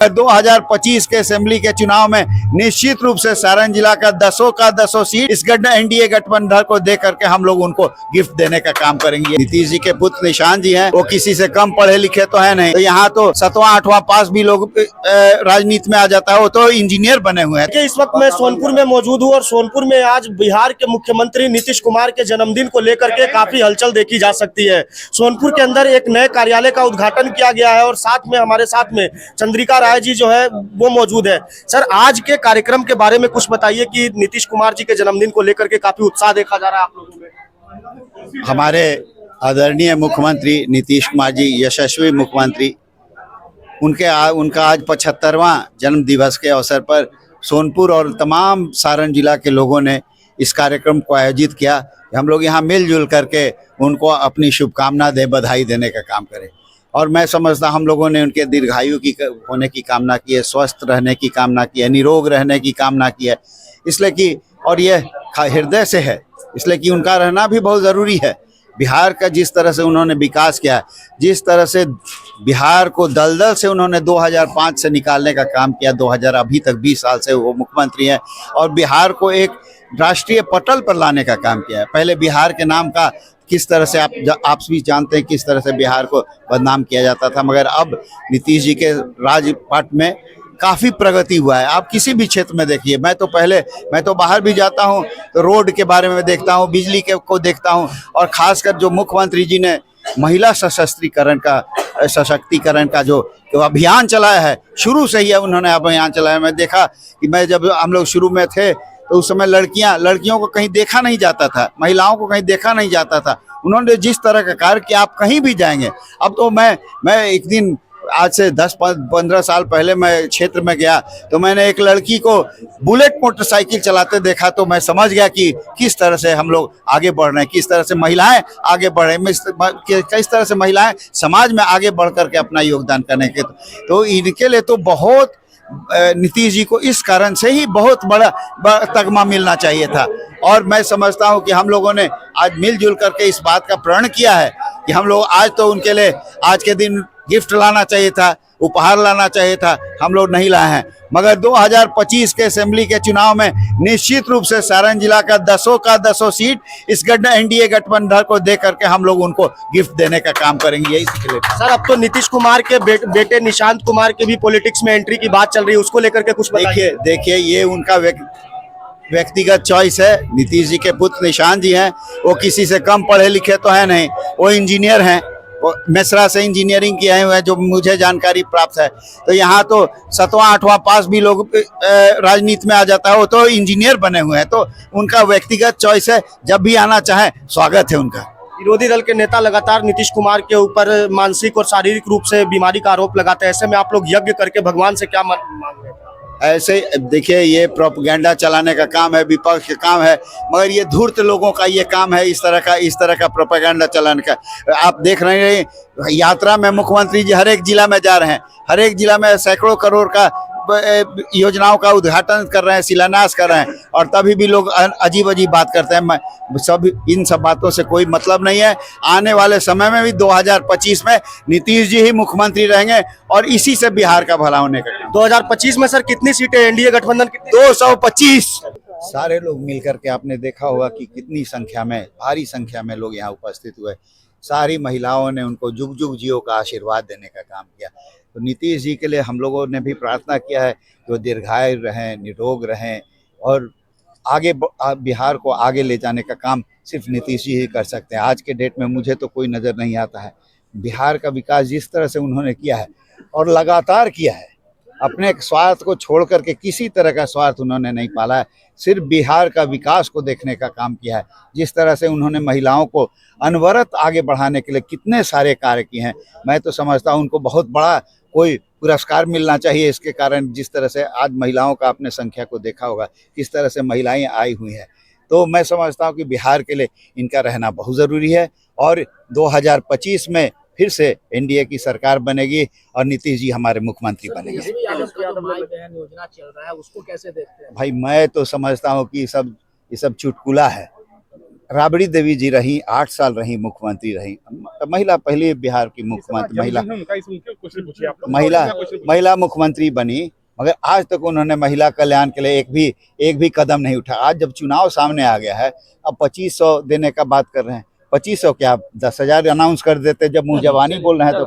2025 के असेंबली के चुनाव में निश्चित रूप से सारण जिला का 10 सीट इस एनडीए गठबंधन को दे करके हम लोग उनको गिफ्ट देने का काम करेंगे। नीतीश जी के पुत्र निशांत जी हैं, वो किसी से कम पढ़े लिखे तो है नहीं, तो यहाँ तो 7वां 8वां पास भी लोग राजनीति में आ जाता है, वो तो इंजीनियर बने हुए हैं। इस वक्त मैं सोनपुर में मौजूद हूँ और सोनपुर में आज बिहार के मुख्यमंत्री नीतीश कुमार के जन्मदिन को लेकर के काफी हलचल देखी जा सकती है। सोनपुर के अंदर एक नए कार्यालय का उद्घाटन किया गया है और साथ में हमारे साथ में चंद्रिका राय जी जो है वो मौजूद है। सर, आज के कार्यक्रम के बारे में कुछ बताइए कि नीतीश कुमार जी के जन्मदिन को लेकर के काफी उत्साह देखा जा रहा है आप लोगों में। हमारे आदरणीय मुख्यमंत्री नीतीश कुमार जी, यशस्वी मुख्यमंत्री, उनका आज 75वां जन्म दिवस के अवसर पर सोनपुर और तमाम सारण जिला के लोगों ने इस कार्यक्रम को आयोजित किया। हम लोग यहाँ मिलजुल करके उनको अपनी शुभकामना दे, बधाई देने का काम करें। और मैं समझता हम लोगों ने उनके दीर्घायु की होने की कामना की है, स्वस्थ रहने की कामना की है, निरोग रहने की कामना की है, इसलिए कि और ये हृदय से है, इसलिए कि उनका रहना भी बहुत ज़रूरी है। बिहार का जिस तरह से उन्होंने विकास किया, जिस तरह से बिहार को दलदल से उन्होंने 2005 से निकालने का काम किया, 2000 अभी तक 20 साल से वो मुख्यमंत्री हैं और बिहार को एक राष्ट्रीय पटल पर लाने का काम किया है। पहले बिहार के नाम का किस तरह से आप भी जानते हैं किस तरह से बिहार को बदनाम किया जाता था, मगर अब नीतीश जी के राजपाट में काफ़ी प्रगति हुआ है। आप किसी भी क्षेत्र में देखिए, मैं तो बाहर भी जाता हूं तो रोड के बारे में देखता हूं, बिजली के को देखता हूं, और खासकर जो मुख्यमंत्री जी ने महिला सशक्तिकरण का जो अभियान चलाया है, शुरू से ही उन्होंने अभियान चलाया। मैं देखा कि मैं जब हम लोग शुरू में थे तो उस समय लड़कियों को कहीं देखा नहीं जाता था, महिलाओं को कहीं देखा नहीं जाता था। उन्होंने जिस तरह का कार्य किया, आप कहीं भी जाएंगे। अब तो मैं एक दिन आज से 10-15 साल पहले मैं क्षेत्र में गया तो मैंने एक लड़की को बुलेट मोटरसाइकिल चलाते देखा, तो मैं समझ गया कि किस तरह से हम लोग आगे बढ़ रहे हैं, किस तरह से महिलाएं आगे बढ़ रहे हैं, किस तरह से महिलाएं समाज में आगे बढ़ करके अपना योगदान करने के। तो इनके लिए तो बहुत नीतीश जी को इस कारण से ही बहुत बड़ा तगमा मिलना चाहिए था। और मैं समझता हूं कि हम लोगों ने आज मिलजुल करके इस बात का प्रण किया है कि हम लोग आज तो उनके लिए आज के दिन गिफ्ट लाना चाहिए था, उपहार लाना चाहिए था, हम लोग नहीं लाए हैं। मगर 2025 के असेंबली के चुनाव में निश्चित रूप से सारण जिला का 10 सीट इस एनडीए गठबंधन को दे करके हम लोग उनको गिफ्ट देने का काम करेंगे। इसके लिए सर, अब तो नीतीश कुमार के बेटे निशांत कुमार के भी पॉलिटिक्स में एंट्री की बात चल रही है, उसको लेकर के कुछ देखिए ये उनका व्यक्तिगत चॉइस है। नीतीश जी के पुत्र निशांत जी हैं, वो किसी से कम पढ़े लिखे तो है नहीं, वो इंजीनियर हैं, मेसरा से इंजीनियरिंग किए हुए हैं जो मुझे जानकारी प्राप्त है। तो यहाँ तो 7वां 8वां पास भी लोग राजनीति में आ जाता है, वो तो इंजीनियर बने हुए हैं। तो उनका व्यक्तिगत चॉइस है, जब भी आना चाहे स्वागत है उनका। विरोधी दल के नेता लगातार नीतीश कुमार के ऊपर मानसिक और शारीरिक रूप से बीमारी का आरोप लगाते हैं, ऐसे में आप लोग यज्ञ करके भगवान से क्या मांग रहे हैं? ऐसे देखिए, ये प्रोपेगेंडा चलाने का काम है, विपक्ष का काम है, मगर ये धूर्त लोगों का ये काम है इस तरह का प्रोपेगेंडा चलाने का। आप देख रहे हैं यात्रा में मुख्यमंत्री जी हर एक जिला में जा रहे हैं, हर एक जिला में सैकड़ों करोड़ का योजनाओं का उद्घाटन कर रहे हैं, शिलान्यास कर रहे हैं, और तभी भी लोग अजीब बात करते हैं। इन सब बातों से कोई मतलब नहीं है। आने वाले समय में भी 2025 में नीतीश जी ही मुख्यमंत्री रहेंगे और इसी से बिहार का भला होने का। 2025 में सर कितनी सीटें एनडीए गठबंधन की? 225। सारे लोग मिलकर के आपने देखा होगा कि कितनी संख्या में, भारी संख्या में लोग यहाँ उपस्थित हुए। सारी महिलाओं ने उनको जुग जुग जियो का आशीर्वाद देने का काम किया। तो नीतीश जी के लिए हम लोगों ने भी प्रार्थना किया है कि वो दीर्घायु रहें, निरोग रहें, और आगे बिहार को आगे ले जाने का काम सिर्फ नीतीश जी ही कर सकते हैं। आज के डेट में मुझे तो कोई नज़र नहीं आता है। बिहार का विकास जिस तरह से उन्होंने किया है और लगातार किया है, अपने स्वार्थ को छोड़ करके किसी तरह का स्वार्थ उन्होंने नहीं पाला है, सिर्फ बिहार का विकास को देखने का काम किया है। जिस तरह से उन्होंने महिलाओं को अनवरत आगे बढ़ाने के लिए कितने सारे कार्य किए हैं, मैं तो समझता हूँ उनको बहुत बड़ा कोई पुरस्कार मिलना चाहिए। इसके कारण जिस तरह से आज महिलाओं का आपने संख्या को देखा होगा, किस तरह से महिलाएं आई हुई हैं, तो मैं समझता हूँ कि बिहार के लिए इनका रहना बहुत ज़रूरी है। और 2025 में फिर से एनडीए की सरकार बनेगी और नीतीश जी हमारे मुख्यमंत्री बनेंगे। योजना चल रहा है, उसको कैसे देखते हैं? भाई मैं तो समझता हूँ कि ये सब चुटकुला है। राबड़ी देवी जी रही, 8 साल रही, मुख्यमंत्री रही, महिला पहली बिहार की मुख्यमंत्री महिला मुख्यमंत्री बनी, मगर आज तक उन्होंने महिला कल्याण के लिए एक भी कदम नहीं उठाया। आज जब चुनाव सामने आ गया है, अब 2500 देने का बात कर रहे हैं। 2500 क्या, 10,000 अनाउंस कर देते जब मुंह जबानी बोल रहे हैं तो